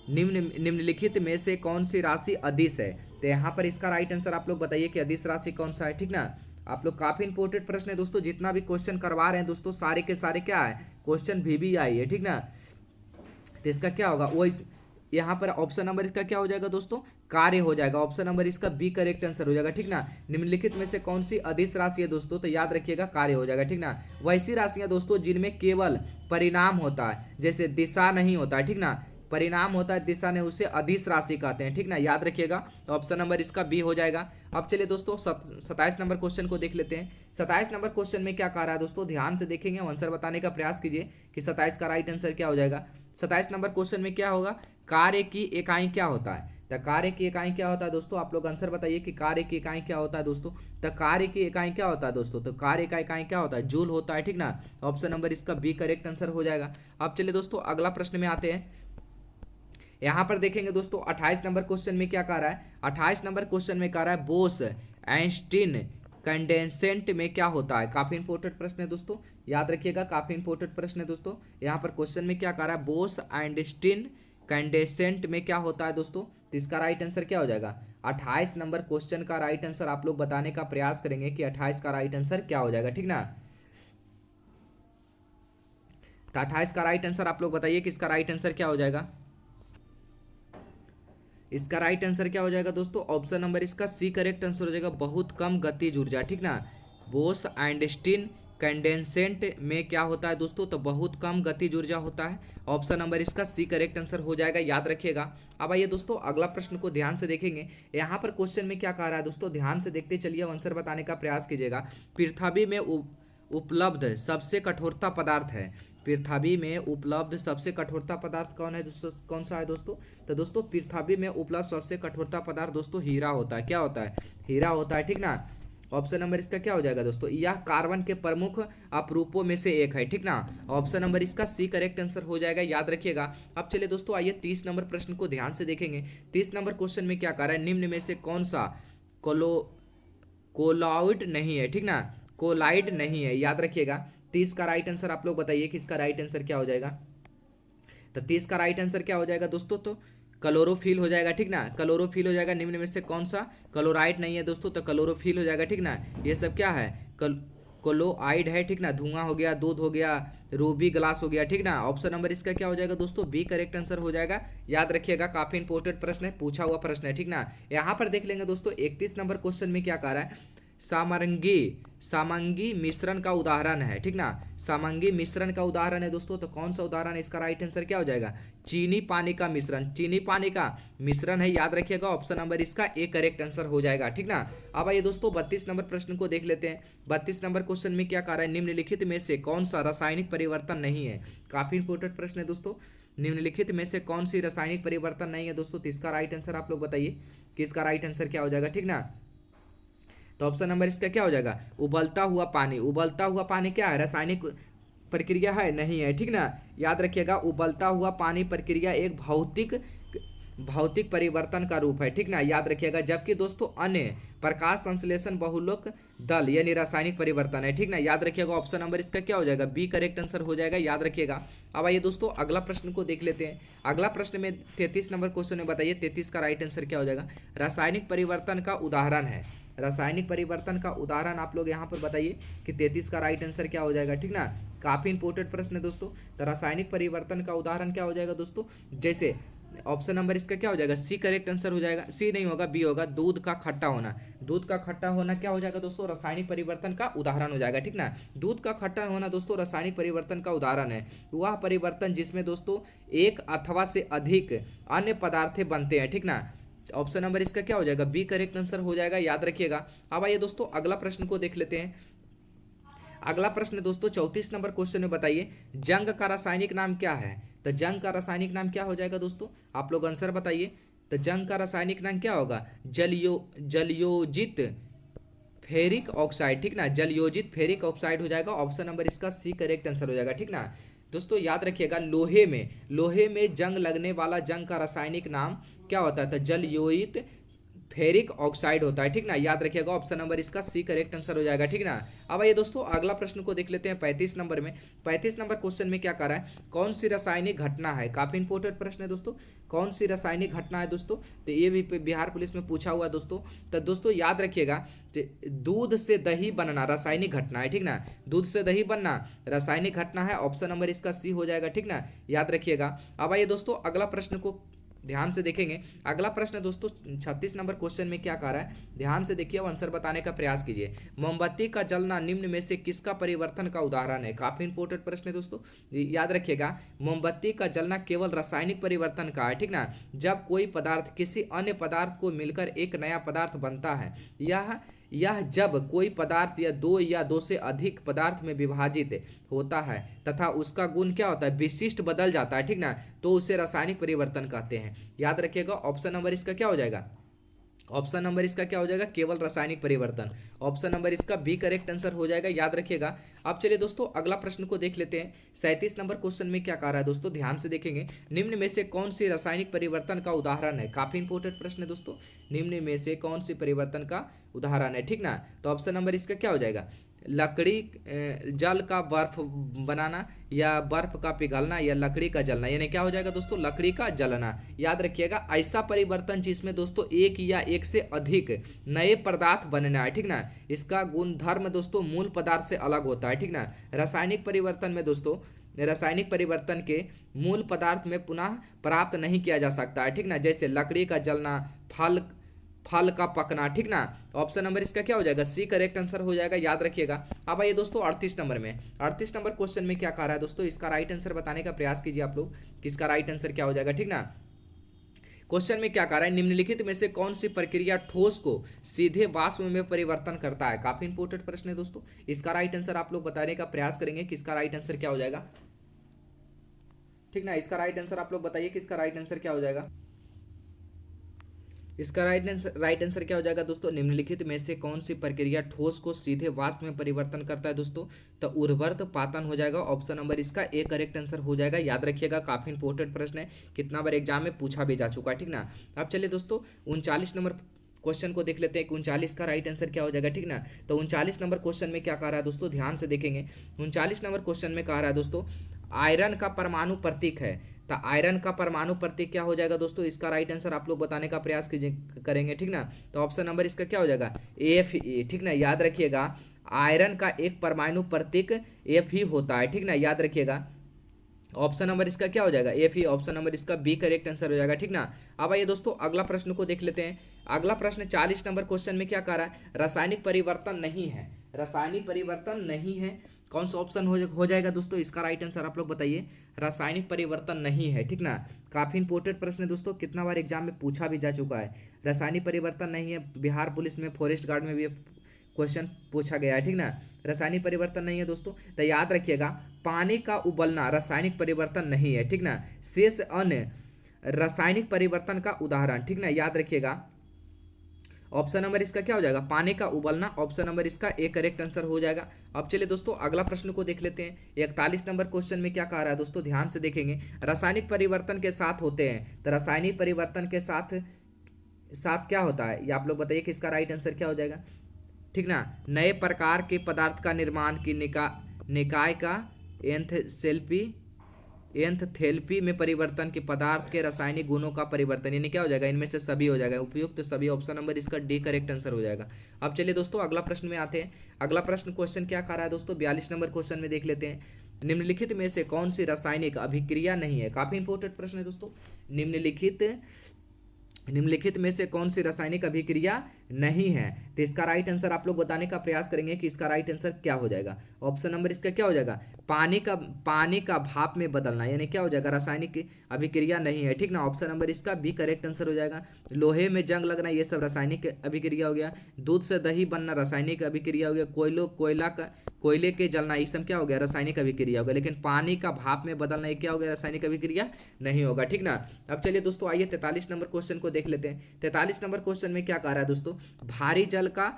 निम्नलिखित में से कौन सी राशि अदिश है। तो यहाँ पर इसका राइट आंसर आप लोग बताइए कि अदिश राशि कौन सा है, ठीक ना। आप लोग काफी इंपॉर्टेंट प्रश्न है दोस्तों। जितना भी क्वेश्चन करवा रहे हैं दोस्तों सारे के सारे क्या है, क्वेश्चन भी आई है, ठीक ना। तो इसका क्या होगा, वो यहाँ पर ऑप्शन नंबर इसका क्या हो जाएगा दोस्तों, कार्य हो जाएगा। ऑप्शन नंबर इसका बी करेक्ट आंसर हो जाएगा, ठीक ना। निम्नलिखित में से कौन सी अदिश राशि है दोस्तों, तो याद रखिएगा कार्य हो जाएगा, ठीक ना। वैसी राशियां दोस्तों जिनमें केवल परिणाम होता है, जैसे दिशा नहीं होता है, ठीक ना। परिणाम होता है, दिशा ने, उसे अदिश राशि कहते हैं, ठीक ना, याद रखिएगा। तो ऑप्शन नंबर इसका बी हो जाएगा। अब चलिए दोस्तों 27 नंबर क्वेश्चन को देख लेते हैं। 27 नंबर क्वेश्चन में क्या कह रहा है दोस्तों, ध्यान से देखेंगे, आंसर बताने का प्रयास कीजिए कि 27 का राइट आंसर क्या हो जाएगा। 27 नंबर क्वेश्चन में क्या होगा, कार्य की इकाई क्या होता है। तो कार्य की इकाई क्या होता है दोस्तों, आप लोग आंसर बताइए कि कार्य की इकाई क्या होता है दोस्तों। तो कार्य की इकाई क्या होता है दोस्तों, तो कार्य का इकाई क्या होता है, जूल होता है, ठीक ना। ऑप्शन नंबर इसका बी करेक्ट आंसर हो जाएगा। अब चलिए दोस्तों अगला प्रश्न में आते हैं। यहाँ पर देखेंगे दोस्तों 28 नंबर क्वेश्चन में क्या कह रहा है। 28 नंबर क्वेश्चन में कह रहा है बोस आइंस्टीन कंडेंसेंट में क्या होता है। काफी इंपॉर्टेंट प्रश्न है दोस्तों, याद रखिएगा, काफी इंपॉर्टेंट प्रश्न है दोस्तों। यहाँ पर क्वेश्चन में क्या कह रहा है, बोस आइंस्टीन कंडेंसेंट में क्या होता है दोस्तों। तो इसका राइट आंसर क्या हो जाएगा। 28 नंबर क्वेश्चन का राइट आंसर आप लोग बताने का प्रयास करेंगे कि 28 का राइट आंसर क्या हो जाएगा, ठीक ना। तो 28 का राइट आंसर आप लोग बताइए कि इसका राइट आंसर क्या हो जाएगा। इसका राइट आंसर क्या हो जाएगा दोस्तों, ऑप्शन नंबर इसका सी करेक्ट आंसर हो जाएगा, बहुत कम गतिज ऊर्जा, ठीक ना। बोस आइंस्टीन कंडेंसेंट में क्या होता है दोस्तों, तो बहुत कम गतिज ऊर्जा होता है। ऑप्शन नंबर इसका सी करेक्ट आंसर हो जाएगा, याद रखिएगा। अब आइए दोस्तों अगला प्रश्न को ध्यान से देखेंगे। यहाँ पर क्वेश्चन में क्या कह रहा है दोस्तों, ध्यान से देखते चलिए, आंसर बताने का प्रयास कीजिएगा। पृथ्वी में उपलब्ध सबसे कठोरता पदार्थ है। पृथ्वी में उपलब्ध सबसे कठोरता पदार्थ कौन है दोस्तों, कौन सा है दोस्तों, तो दोस्तों पृथ्वी में उपलब्ध सबसे कठोरता पदार्थ दोस्तों हीरा होता है। क्या होता है, हीरा होता है, ठीक ना। ऑप्शन नंबर इसका क्या हो जाएगा दोस्तों, यह कार्बन के प्रमुख अपरूपों में से एक है, ठीक ना। ऑप्शन नंबर इसका सी करेक्ट आंसर हो जाएगा, याद रखिएगा। अब चलिए दोस्तों आइए 30 नंबर प्रश्न को ध्यान से देखेंगे। 30 नंबर क्वेश्चन में क्या कह रहा है, निम्न में से कौन सा कोलाइड नहीं है, ठीक ना, कोलाइड नहीं है, याद रखिएगा। 30 का राइट आंसर आप लोग बताइए कि इसका राइट आंसर क्या हो जाएगा। तो 30 का राइट आंसर क्या हो जाएगा दोस्तों, तो क्लोरोफिल हो जाएगा, ठीक ना, क्लोरोफिल हो जाएगा। निम्न में से कौन सा क्लोराइड नहीं है दोस्तों, तो क्लोरोफिल हो जाएगा, ठीक ना। ये सब क्या है, कोलोआइड है, ठीक ना। धुआं हो गया, दूध हो गया, रूबी ग्लास हो गया, ठीक ना। ऑप्शन नंबर इसका क्या हो जाएगा दोस्तों, बी करेक्ट आंसर हो जाएगा, याद रखिएगा। काफी इंपॉर्टेंट प्रश्न है, पूछा हुआ प्रश्न है, ठीक ना। यहाँ पर देख लेंगे दोस्तों 31 नंबर क्वेश्चन में क्या कह रहा है, सामंगी मिश्रण का उदाहरण है, ठीक ना। सामंगी मिश्रण का उदाहरण है दोस्तों, तो कौन सा उदाहरण है, इसका राइट आंसर क्या हो जाएगा, चीनी पानी का मिश्रण, चीनी पानी का मिश्रण है, याद रखिएगा। ऑप्शन नंबर इसका ए करेक्ट आंसर हो जाएगा, ठीक ना। अब आइए दोस्तों 32 नंबर प्रश्न को देख लेते हैं। 32 नंबर क्वेश्चन में क्या कह रहा है, निम्नलिखित में से कौन सा रासायनिक परिवर्तन नहीं है। काफी इंपॉर्टेंट प्रश्न है दोस्तों, निम्नलिखित में से कौन सी रासायनिक परिवर्तन नहीं है दोस्तों, तो इसका राइट आंसर आप लोग बताइए कि इसका राइट आंसर क्या हो जाएगा, ठीक ना। तो ऑप्शन नंबर इसका क्या हो जाएगा, उबलता हुआ पानी। उबलता हुआ पानी क्या है, रासायनिक प्रक्रिया है, नहीं है, ठीक ना, याद रखिएगा। उबलता हुआ पानी प्रक्रिया एक भौतिक परिवर्तन का रूप है, ठीक ना, याद रखिएगा। जबकि दोस्तों अन्य प्रकाश संश्लेषण बहुलक दल यानी रासायनिक परिवर्तन है, ठीक ना, याद रखिएगा। ऑप्शन नंबर इसका क्या हो जाएगा, बी करेक्ट आंसर हो जाएगा, याद रखिएगा। अब आइए दोस्तों अगला प्रश्न को देख लेते हैं। अगला प्रश्न में 33 नंबर क्वेश्चन में बताइए 33 का राइट आंसर क्या हो जाएगा। रासायनिक परिवर्तन का उदाहरण है, रासायनिक परिवर्तन का उदाहरण आप लोग यहाँ पर बताइए कि 33 का राइट आंसर क्या हो जाएगा, ठीक ना। काफी इंपॉर्टेंट प्रश्न है दोस्तों। तो रासायनिक परिवर्तन का उदाहरण क्या हो जाएगा दोस्तों, जैसे ऑप्शन नंबर इसका क्या हो जाएगा, सी करेक्ट आंसर हो जाएगा। सी नहीं होगा, बी होगा, दूध का खट्टा होना। दूध का खट्टा होना क्या हो जाएगा दोस्तों, रासायनिक परिवर्तन का उदाहरण हो जाएगा, ठीक ना। दूध का खट्टा होना दोस्तों रासायनिक परिवर्तन का उदाहरण है। वह परिवर्तन जिसमें दोस्तों एक अथवा से अधिक अन्य पदार्थ बनते हैं, ठीक ना। ऑप्शन नंबर इसका क्या हो जाएगा, बी करेक्ट आंसर हो जाएगा, याद रखिएगा। अब आइए दोस्तों अगला प्रश्न को देख लेते हैं। अगला प्रश्न दोस्तों 34 नंबर क्वेश्चन में बताइए जंग का रासायनिक नाम क्या है। तो जंग का रासायनिक नाम क्या हो जाएगा दोस्तों, आप लोग आंसर बताइए। तो जंग का रासायनिक नाम क्या होगा, जलयोजित फेरिक ऑक्साइड, ठीक ना, जलयोजित फेरिक ऑक्साइड हो जाएगा। ऑप्शन नंबर इसका सी करेक्ट आंसर हो जाएगा, ठीक ना। दोस्तों याद रखिएगा, लोहे में जंग लगने वाला जंग का रासायनिक नाम क्या होता है, तो जलयोजित फेरिक ऑक्साइड होता है, ठीक ना, याद रखिएगा। ऑप्शन नंबर इसका सी करेक्ट आंसर हो जाएगा, ठीक ना। अब आइए दोस्तों अगला प्रश्न को देख लेते हैं 35 नंबर में। 35 नंबर क्वेश्चन में क्या कर रहा है, कौन सी रासायनिक घटना है। काफी इंपॉर्टेंट प्रश्न है दोस्तों, कौन सी रासायनिक घटना है दोस्तों, तो ये भी बिहार पुलिस में पूछा हुआ है दोस्तों। तो दोस्तों याद रखिएगा, दूध से दही बनना रासायनिक घटना है, ठीक ना। दूध से दही बनना रासायनिक घटना है। ऑप्शन नंबर इसका सी हो जाएगा, ठीक ना, याद रखिएगा। अब आइए दोस्तों अगला प्रश्न को ध्यान से देखेंगे। अगला प्रश्न दोस्तों 36 नंबर क्वेश्चन में क्या कह रहा है, ध्यान से देखिए, आंसर बताने का प्रयास कीजिए। मोमबत्ती का जलना निम्न में से किसका परिवर्तन का उदाहरण है। काफी इंपॉर्टेंट प्रश्न है दोस्तों, याद रखिएगा। मोमबत्ती का जलना केवल रासायनिक परिवर्तन का है, ठीक ना। जब कोई पदार्थ किसी अन्य पदार्थ को मिलकर एक नया पदार्थ बनता है, यह जब कोई पदार्थ या दो से अधिक पदार्थ में विभाजित होता है तथा उसका गुण क्या होता है, विशिष्ट बदल जाता है, ठीक ना, तो उसे रासायनिक परिवर्तन कहते हैं, याद रखिएगा। ऑप्शन नंबर इसका क्या हो जाएगा, ऑप्शन नंबर इसका क्या हो जाएगा, केवल रासायनिक परिवर्तन। ऑप्शन नंबर इसका बी करेक्ट आंसर हो जाएगा, याद रखिएगा। अब चलिए दोस्तों अगला प्रश्न को देख लेते हैं। 37 नंबर क्वेश्चन में क्या कह रहा है दोस्तों, ध्यान से देखेंगे। निम्न में से कौन सी रासायनिक परिवर्तन का उदाहरण है। काफी इंपॉर्टेंट प्रश्न है दोस्तों, निम्न में से कौन सी परिवर्तन का उदाहरण है, ठीक ना। तो ऑप्शन नंबर इसका क्या हो जाएगा, लकड़ी जल का बर्फ बनाना या बर्फ का पिघलना या लकड़ी का जलना, यानी क्या हो जाएगा दोस्तों, लकड़ी का जलना, याद रखिएगा। ऐसा परिवर्तन जिसमें दोस्तों एक या एक से अधिक नए पदार्थ बनना है, ठीक ना। इसका गुणधर्म दोस्तों मूल पदार्थ से अलग होता है, ठीक ना। रासायनिक परिवर्तन में दोस्तों रासायनिक परिवर्तन के मूल पदार्थ में पुनः प्राप्त नहीं किया जा सकता है, ठीक ना, जैसे लकड़ी का जलना, फल फल का पकना, ठीक ना। ऑप्शन नंबर इसका क्या हो जाएगा, सी करेक्ट आंसर हो जाएगा, याद रखिएगा। अब आइए दोस्तों 38 नंबर में, 38 नंबर क्वेश्चन में क्या कह रहा है दोस्तों, इसका राइट आंसर बताने का प्रयास कीजिए आप लोग कि इसका राइट आंसर क्या हो जाएगा, ठीक ना। क्वेश्चन में क्या कह रहा है, निम्नलिखित में से कौन सी प्रक्रिया ठोस को सीधे वाष्प में परिवर्तन करता है। काफी इंपोर्टेंट प्रश्न है दोस्तों, इसका राइट आंसर आप लोग बताने का प्रयास करेंगे कि इसका राइट आंसर क्या हो जाएगा, ठीक ना। इसका राइट आंसर आप लोग बताइए कि इसका राइट आंसर क्या हो जाएगा। इसका राइट आंसर क्या हो जाएगा दोस्तों, निम्नलिखित में से कौन सी प्रक्रिया ठोस को सीधे वाष्प में परिवर्तन करता है दोस्तों, तो उर्वरक पातन हो जाएगा। ऑप्शन नंबर इसका ए करेक्ट आंसर हो जाएगा, याद रखिएगा, काफी इंपोर्टेंट प्रश्न है, कितना बार एग्जाम में पूछा भी जा चुका है, ठीक ना। अब चलिए दोस्तों 39 नंबर क्वेश्चन को देख लेते हैं कि 39 का राइट आंसर क्या हो जाएगा, ठीक ना। तो 39 नंबर क्वेश्चन में क्या कह रहा है दोस्तों, ध्यान से देखेंगे। 39 नंबर क्वेश्चन में कह रहा है दोस्तों, आयरन का परमाणु प्रतीक है, तो आयरन का परमाणु प्रतीक क्या हो जाएगा दोस्तों, इसका राइट आंसर आप लोग बताने का प्रयास करेंगे, ठीक ना। तो ऑप्शन नंबर इसका क्या हो जाएगा, Fe, ठीक ना, याद रखिएगा। आयरन का एक परमाणु प्रतीक F ही होता है, ठीक ना, याद रखिएगा। ऑप्शन नंबर इसका क्या हो जाएगा, Fe, ऑप्शन नंबर इसका बी करेक्ट आंसर हो जाएगा, ठीक ना। अब आइए दोस्तों अगला प्रश्न को देख लेते हैं। अगला प्रश्न 40 नंबर क्वेश्चन में क्या कह रहा है, रासायनिक परिवर्तन नहीं है, रासायनिक परिवर्तन नहीं है, कौन सा ऑप्शन हो जाएगा दोस्तों, इसका राइट आंसर आप लोग बताइए। रासायनिक परिवर्तन नहीं है, ठीक ना, काफी इंपोर्टेंट प्रश्न है दोस्तों, कितना बार एग्जाम में पूछा भी जा चुका है। रासायनिक परिवर्तन नहीं है, बिहार पुलिस में फॉरेस्ट गार्ड में भी क्वेश्चन पूछा गया है, ठीक ना। रासायनिक परिवर्तन नहीं है दोस्तों, तो याद रखिएगा, पानी का उबलना रासायनिक परिवर्तन नहीं है, ठीक ना। शेष अन्य रासायनिक परिवर्तन का उदाहरण, ठीक ना, याद रखिएगा। ऑप्शन नंबर इसका क्या हो जाएगा, पानी का उबलना, ऑप्शन नंबर इसका ए करेक्ट आंसर हो जाएगा। अब चलिए दोस्तों अगला प्रश्न को देख लेते हैं। 41 नंबर क्वेश्चन में क्या कह रहा है दोस्तों, ध्यान से देखेंगे। रासायनिक परिवर्तन के साथ होते हैं, तो रासायनिक परिवर्तन के साथ साथ क्या होता है, ये आप लोग बताइए कि इसका राइट आंसर क्या हो जाएगा, ठीक ना। नए प्रकार के पदार्थ का निर्माण की निकाय का एंथैल्पी में परिवर्तन के पदार्थ के रासायनिक गुणों का परिवर्तन, यानी क्या हो जाएगा, इनमें से सभी हो जाएगा, उपयुक्त तो सभी, ऑप्शन नंबर इसका डी करेक्ट आंसर हो जाएगा। अब चलिए दोस्तों अगला प्रश्न में आते हैं। अगला प्रश्न क्वेश्चन क्या कर रहा है दोस्तों, 42 नंबर क्वेश्चन में देख लेते हैं। निम्नलिखित में से कौन सी रासायनिक अभिक्रिया नहीं है, काफी इंपोर्टेंट प्रश्न है दोस्तों। निम्नलिखित में से कौन सी रासायनिक अभिक्रिया नहीं है, तो इसका राइट आंसर आप लोग बताने का प्रयास करेंगे कि इसका राइट आंसर क्या हो जाएगा। ऑप्शन नंबर इसका क्या हो जाएगा, पानी का भाप में बदलना, यानी क्या हो जाएगा, रासायनिक अभिक्रिया नहीं है, ठीक ना। ऑप्शन नंबर इसका बी करेक्ट आंसर हो जाएगा। लोहे में जंग लगना, ये सब रासायनिक अभिक्रिया हो गया। दूध से दही बनना रासायनिक अभिक्रिया हो गया। कोयले के जलना, ये सब क्या हो गया, रासायनिक अभिक्रिया हो गया। लेकिन पानी का भाप में बदलना, ये क्या हो गया, रासायनिक अभिक्रिया नहीं होगा, ठीक ना। अब चलिए दोस्तों आइए 43 नंबर क्वेश्चन को देख लेते हैं। 43 नंबर क्वेश्चन में क्या कह रहा है दोस्तों, भारी जल का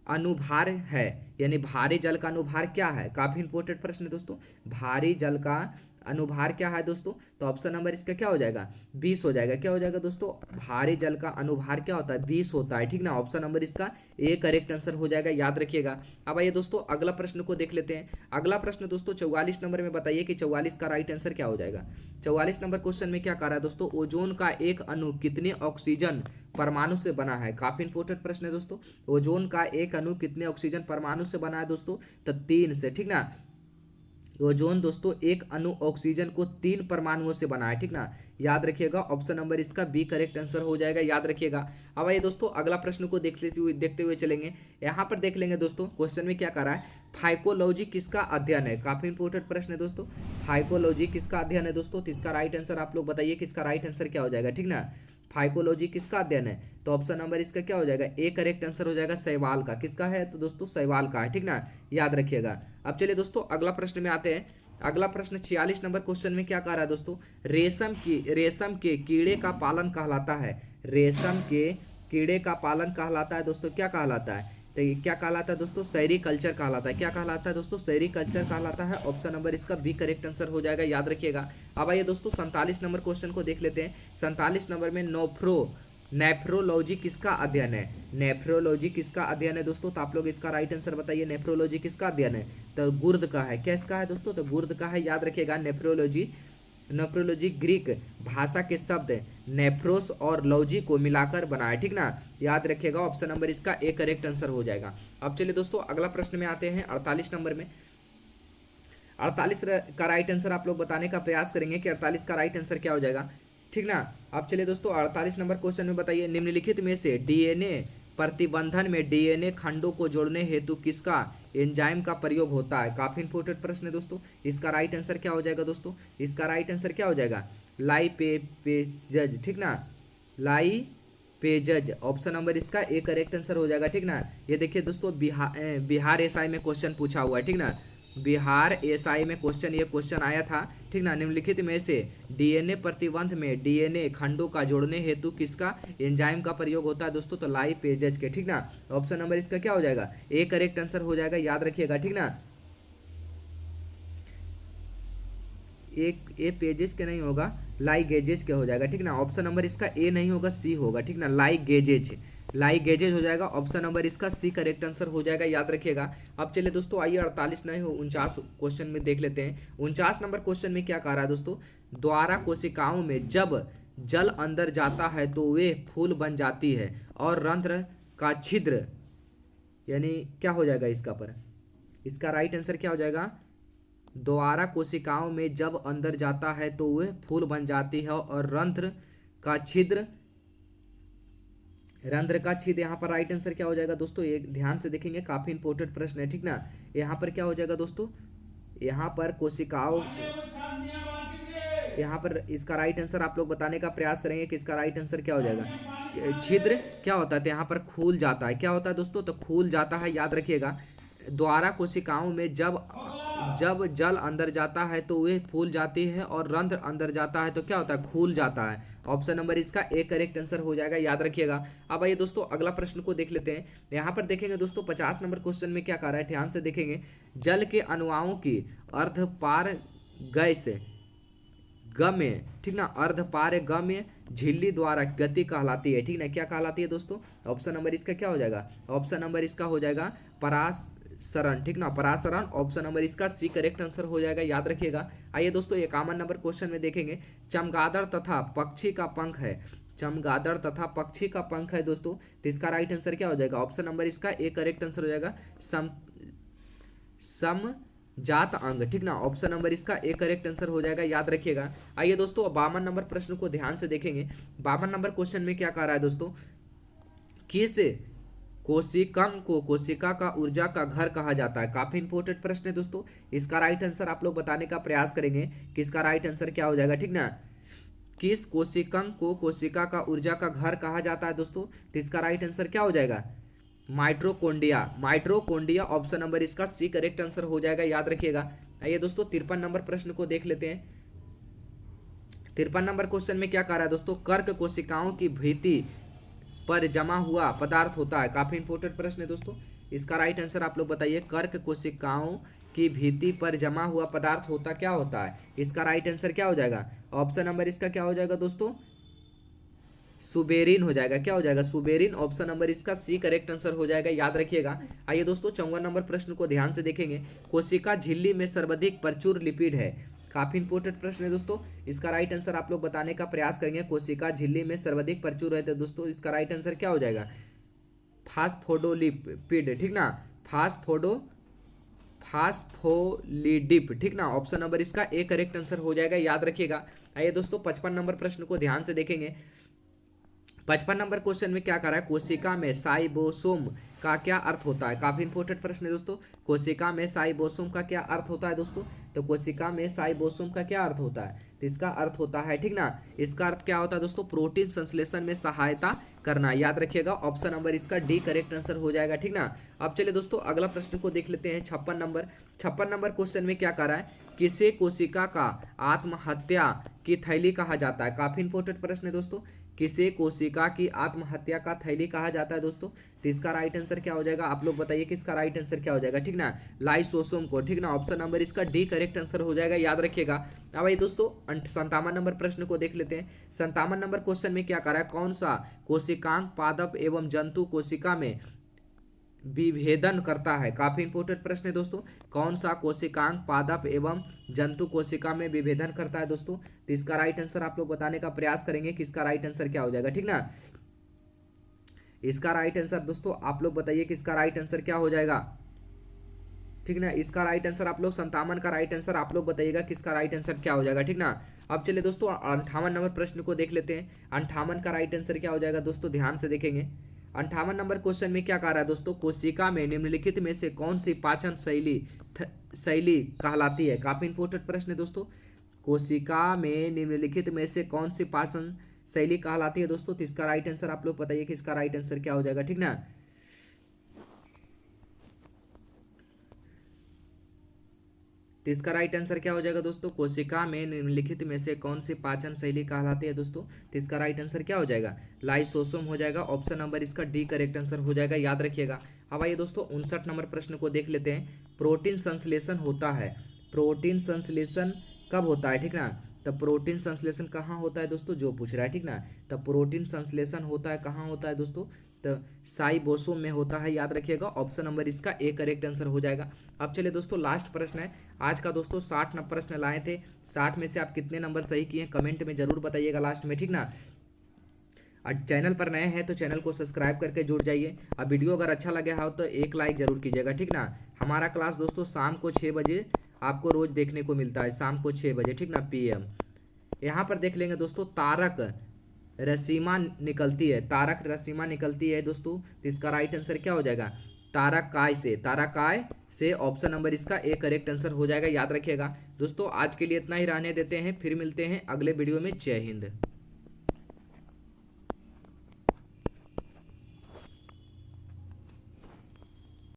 अनुभार है, यानी भारी जल का अनुभार क्या है, काफी इंपोर्टेंट प्रश्न है दोस्तों। भारी जल का अनुभार क्या है दोस्तों, तो ऑप्शन नंबर इसका क्या हो जाएगा, 20 हो जाएगा। क्या हो जाएगा दोस्तों, भारी जल का अनुभार क्या होता है, 20 होता है, ठीक ना। ऑप्शन नंबर इसका ए करेक्ट आंसर हो जाएगा, याद रखिएगा। अब आइए दोस्तों अगला प्रश्न को देख लेते हैं। अगला प्रश्न दोस्तों 44 नंबर में बताइए कि 44 का राइट आंसर क्या हो जाएगा। 44 नंबर क्वेश्चन में क्या कह रहा है दोस्तों, ओजोन का एक अणु कितने ऑक्सीजन परमाणु से बना है, काफी इंपोर्टेंट प्रश्न है दोस्तों। ओजोन का एक अणु कितने ऑक्सीजन परमाणु से बना है दोस्तों, तो 3 से, ठीक ना। ओजोन दोस्तों एक अणु ऑक्सीजन को 3 परमाणुओं से बना है, ठीक ना, याद रखिएगा। ऑप्शन नंबर इसका बी करेक्ट आंसर हो जाएगा, याद रखिएगा। अब आइए दोस्तों अगला प्रश्न को देखते हुए चलेंगे। यहाँ पर देख लेंगे दोस्तों क्वेश्चन में क्या कर रहा है, फाइकोलॉजी किसका अध्ययन है, काफी इंपोर्टेंट प्रश्न है दोस्तों। फाइकोलॉजी किसका अध्ययन है दोस्तों, तो इसका राइट आंसर आप लोग बताइए कि इसका राइट आंसर क्या हो जाएगा, ठीक ना। फाइकोलॉजी किसका अध्ययन है, तो ऑप्शन नंबर इसका क्या हो जाएगा, ए करेक्ट आंसर हो जाएगा, शैवाल का। किसका है, तो दोस्तों शैवाल का है, ठीक ना, याद रखिएगा। अब चलिए दोस्तों अगला प्रश्न में आते हैं। अगला प्रश्न 46 नंबर क्वेश्चन में क्या कह रहा है दोस्तों, रेशम के कीड़े का पालन कहलाता है, रेशम के कीड़े का पालन कहलाता है दोस्तों, क्या कहलाता है, तो ये क्या कहलाता है दोस्तों, सेरीकल्चर कहलाता है। क्या कहलाता है दोस्तों, सेरीकल्चर कहलाता है। ऑप्शन नंबर इसका बी करेक्ट आंसर हो जाएगा, याद रखिएगा। अब आइए दोस्तों 47 नंबर क्वेश्चन को देख लेते हैं। 47 नंबर में नेफ्रोलॉजी किसका अध्ययन है, नेफ्रोलॉजी किसका अध्ययन है दोस्तों, तो आप लोग इसका राइट आंसर बताइए। नेफ्रोलॉजी किसका अध्ययन है, तो गुर्द का है। किसका है दोस्तों, तो गुर्द का है, याद रखिएगा। नेफ्रोलॉजी ग्रीक भाषा के शब्द नेफ्रोस और लॉजी को मिलाकर बना है, ठीक ना, याद रखिएगा। ऑप्शन नंबर इसका ए करेक्ट आंसर हो जाएगा। अब चलिए दोस्तों अगला प्रश्न में आते हैं 48 नंबर में। 48 का राइट आंसर आप लोग बताने का प्रयास करेंगे कि 48 का राइट आंसर क्या हो जाएगा, ठीक ना। अब चलिए दोस्तों 48 नंबर क्वेश्चन में बताइए, निम्नलिखित में से डीएनए प्रतिबंधन में डीएनए खंडों को जोड़ने हेतु किसका एंजाइम का प्रयोग होता है। काफी इंपोर्टेंट प्रश्न है दोस्तों। इसका राइट आंसर क्या हो जाएगा दोस्तों, इसका राइट आंसर क्या हो जाएगा, लाइपेपेजज, ठीक ना, लाइपेजज। ऑप्शन नंबर इसका ए करेक्ट आंसर हो जाएगा, ठीक ना। ये देखिए दोस्तों बिहार एसआई में क्वेश्चन पूछा हुआ है, ठीक ना, बिहार एसआई में क्वेश्चन ये क्वेश्चन आया था, ठीक ना। निम्नलिखित में से डीएनए प्रतिबंध में डीएनए खंडों का जोड़ने हेतु किसका एंजाइम का प्रयोग होता है दोस्तों, तो लाइपेजेज के, ठीक ना। ऑप्शन नंबर इसका क्या हो जाएगा, ए करेक्ट आंसर हो जाएगा, याद रखिएगा, ठीक ना। एक ए पेजेज के नहीं होगा, लाइगेजेज के हो जाएगा, ठीक ना। ऑप्शन नंबर इसका ए नहीं होगा, सी होगा, ठीक ना, लाइगेजेज, लाइगेजेज हो जाएगा। ऑप्शन नंबर इसका सी करेक्ट आंसर हो जाएगा, याद रखिएगा। अब चलिए दोस्तों आइए 48 नहीं हो 49 क्वेश्चन में देख लेते हैं। 49 नंबर क्वेश्चन में क्या कह रहा है दोस्तों, द्वारा कोशिकाओं में जब जल अंदर जाता है तो वे फूल बन जाती है और रंध्र का छिद्र, यानी क्या हो जाएगा इसका पर, इसका राइट आंसर क्या हो जाएगा, द्वारा कोशिकाओं में जब अंदर जाता है तो वह फूल बन जाती है और रंध्र का छिद्र, रंध्र का छिद्र, यहाँ पर राइट आंसर क्या हो जाएगा दोस्तों, एक ध्यान से देखेंगे, काफी इंपॉर्टेंट प्रश्न है, ठीक ना। यहाँ पर क्या हो जाएगा दोस्तों, यहाँ पर कोशिकाओं, यहाँ पर इसका राइट आंसर आप लोग बताने का प्रयास करेंगे कि इसका राइट आंसर क्या हो जाएगा। छिद्र क्या होता है, तो यहाँ पर खूल जाता है, क्या होता है दोस्तों, तो खूल जाता है, याद रखिएगा। द्वारा कोशिकाओं में जब जब जल अंदर जाता है तो वे फूल जाती है और रंध्र अंदर जाता है तो क्या होता है, खूल जाता है। ऑप्शन नंबर इसका ए करेक्ट आंसर हो जाएगा, याद रखिएगा। अब आइए दोस्तों अगला प्रश्न को देख लेते हैं। यहाँ पर देखेंगे दोस्तों 50 नंबर क्वेश्चन में क्या कह रहा है, ध्यान से देखेंगे। जल के अणुओं की अर्धपार गैस गम्य, ठीक ना, अर्धपार गम्य झिल्ली द्वारा गति कहलाती है, ठीक ना, क्या कहलाती है दोस्तों। ऑप्शन नंबर इसका क्या हो जाएगा, ऑप्शन नंबर इसका हो जाएगा परासरण, ठीक ना, परासरण। ऑप्शन नंबर इसका सी करेक्ट आंसर हो जाएगा, याद रखिएगा। आइए दोस्तों 51 नंबर क्वेश्चन में देखेंगे। चमगादड़ तथा पक्षी का पंख है, चमगादड़ तथा पक्षी का पंख है दोस्तों, तो इसका राइट आंसर क्या हो जाएगा, ऑप्शन नंबर इसका ए करेक्ट आंसर हो जाएगा, सम जात अंग, ठीक ना। ऑप्शन नंबर इसका ए करेक्ट आंसर हो जाएगा, याद रखिएगा। आइए दोस्तों 52 नंबर प्रश्न को ध्यान से देखेंगे। 52 नंबर क्वेश्चन में क्या कह रहा है दोस्तों, किस कोशिकम को कोशिका का ऊर्जा का घर कहा जाता है। काफी इंपॉर्टेंट प्रश्न है दोस्तों। इसका राइट आंसर आप लोग बताने का प्रयास करेंगे कि इसका राइट आंसर क्या हो जाएगा, ठीक ना। किस कोशिकम को कोशिका का ऊर्जा का घर कहा जाता है दोस्तों, तो इसका राइट आंसर क्या हो जाएगा, माइट्रोकोन्डिया, माइट्रोकोन्डिया। ऑप्शन नंबर इसका सी करेक्ट आंसर हो जाएगा, याद रखिएगा। आइए दोस्तों 53 नंबर प्रश्न को देख लेते हैं। 53 नंबर क्वेश्चन में क्या कह रहा है दोस्तों, कर्क कोशिकाओं की भित्ति पर जमा हुआ पदार्थ होता है। काफी इंपॉर्टेंट प्रश्न है दोस्तों। इसका राइट आंसर आप लोग बताइए, कर्क कोशिकाओं की भित्ति पर जमा हुआ पदार्थ होता क्या होता है। इसका राइट आंसर क्या हो जाएगा, ऑप्शन नंबर इसका क्या हो जाएगा दोस्तों, सुबेरिन हो जाएगा, क्या हो जाएगा, सुबेरिन। ऑप्शन नंबर इसका सी करेक्ट आंसर हो जाएगा, याद रखिएगा। आइए दोस्तों 54 नंबर प्रश्न को ध्यान से देखेंगे। कोशिका झिल्ली में सर्वाधिक प्रचुर लिपिड है। काफी इंपॉर्टेंट प्रश्न है दोस्तों। इसका राइट आंसर आप लोग बताने का प्रयास करेंगे। कोशिका झिल्ली में सर्वाधिक प्रचुर है तो दोस्तों इसका राइट आंसर क्या हो जाएगा, फास्फोडोलिपिड, ठीक ना, फास्फोलिडिप, ठीक ना। ऑप्शन नंबर इसका ए करेक्ट आंसर हो जाएगा, याद रखिएगा। आइए दोस्तों 55 नंबर प्रश्न को ध्यान से देखेंगे। 55 नंबर क्वेश्चन में क्या कर रहा है, कोशिका में साइबोसोम का क्या अर्थ होता है। काफी इंपॉर्टेंट प्रश्न है दोस्तों। कोशिका में साइबोसोम का क्या अर्थ होता है दोस्तों, तो कोशिका में साइबोसोम का क्या अर्थ होता है, तो इसका अर्थ होता है, ठीक ना, इसका अर्थ क्या होता है दोस्तों, प्रोटीन संश्लेषण में सहायता करना, याद रखिएगा। ऑप्शन नंबर इसका डी करेक्ट आंसर हो जाएगा, ठीक ना। अब चलिए दोस्तों अगला प्रश्न को देख लेते हैं। 56 नंबर क्वेश्चन में क्या कर रहा है, किसे कोशिका का आत्महत्या की थैली कहा जाता है। काफी इंपॉर्टेंट प्रश्न है दोस्तों। किसे कोशिका की आत्महत्या का थैली कहा जाता है दोस्तों, तो इसका राइट आंसर क्या हो जाएगा, आप लोग बताइए कि इसका राइट आंसर क्या हो जाएगा, ठीक ना, लाइसोसोम को, ठीक ना। ऑप्शन नंबर इसका डी करेक्ट आंसर हो जाएगा, याद रखिएगा। अब भाई दोस्तों 57 नंबर प्रश्न को देख लेते हैं। 57 नंबर क्वेश्चन में क्या कर रहा है, कौन सा कोशिकांग पादप एवं जंतु कोशिका में विभेदन करता है। काफी इंपॉर्टेंट प्रश्न है दोस्तों। कौन सा कोशिकांग पादप एवं जंतु कोशिका में विभेदन करता है दोस्तों, तो इसका राइट आंसर आप लोग बताने का प्रयास करेंगे कि इसका राइट आंसर क्या हो जाएगा, ठीक ना। इसका राइट आंसर दोस्तों आप लोग बताइए कि इसका राइट आंसर क्या हो जाएगा। ठीक ना। इसका राइट आंसर आप लोग 57 का राइट आंसर आप लोग बताइएगा किसका राइट आंसर क्या हो जाएगा, ठीक ना। अब चलिए दोस्तों 58 नंबर प्रश्न को देख लेते हैं। 58 का राइट आंसर क्या हो जाएगा दोस्तों, ध्यान से देखेंगे। 58 नंबर क्वेश्चन में क्या कह रहा है दोस्तों, कोशिका में निम्नलिखित में से कौन सी पाचन शैली कहलाती है। काफी इंपॉर्टेंट प्रश्न है दोस्तों। कोशिका में निम्नलिखित में से कौन सी पाचन शैली कहलाती है दोस्तों। तो इसका राइट आंसर आप लोग बताइए कि इसका राइट आंसर क्या हो जाएगा, ठीक ना। तो इसका राइट आंसर क्या हो जाएगा दोस्तों, कोशिका में निम्नलिखित में से कौन सी पाचन शैली कहलाती है दोस्तों। तो इसका राइट आंसर क्या हो जाएगा, लाइसोसोम हो जाएगा। ऑप्शन नंबर इसका डी करेक्ट आंसर हो जाएगा, याद रखिएगा। अब आइए दोस्तों 59 नंबर प्रश्न को देख लेते हैं। प्रोटीन संश्लेषण होता है, प्रोटीन संश्लेषण कब होता है, ठीक ना। तब प्रोटीन संश्लेषण कहाँ होता है दोस्तों, जो पूछ रहा है, ठीक ना। तब प्रोटीन संश्लेषण होता है कहाँ होता है दोस्तों, तो साइबोसोम में होता है, याद रखिएगा। ऑप्शन नंबर इसका ए करेक्ट आंसर हो जाएगा। अब चलिए दोस्तों लास्ट प्रश्न है आज का दोस्तों। 60 प्रश्न लाए थे, 60 में से आप कितने नंबर सही किए कमेंट में जरूर बताइएगा लास्ट में, ठीक ना। और चैनल पर नए हैं तो चैनल को सब्सक्राइब करके जुड़ जाइए। अब वीडियो अगर अच्छा लगे हो तो एक लाइक जरूर कीजिएगा, ठीक ना। हमारा क्लास दोस्तों शाम को 6 बजे आपको रोज देखने को मिलता है, शाम को 6 बजे, ठीक ना, PM। यहाँ पर देख लेंगे दोस्तों, तारक रसीमा निकलती है, तारक रसीमा निकलती है दोस्तों। तो इसका राइट आंसर क्या हो जाएगा, तारकाय से, तारकाय से। ऑप्शन नंबर इसका ए करेक्ट आंसर हो जाएगा, याद रखिएगा दोस्तों। आज के लिए इतना ही रहने देते हैं, फिर मिलते हैं अगले वीडियो में। जय हिंद।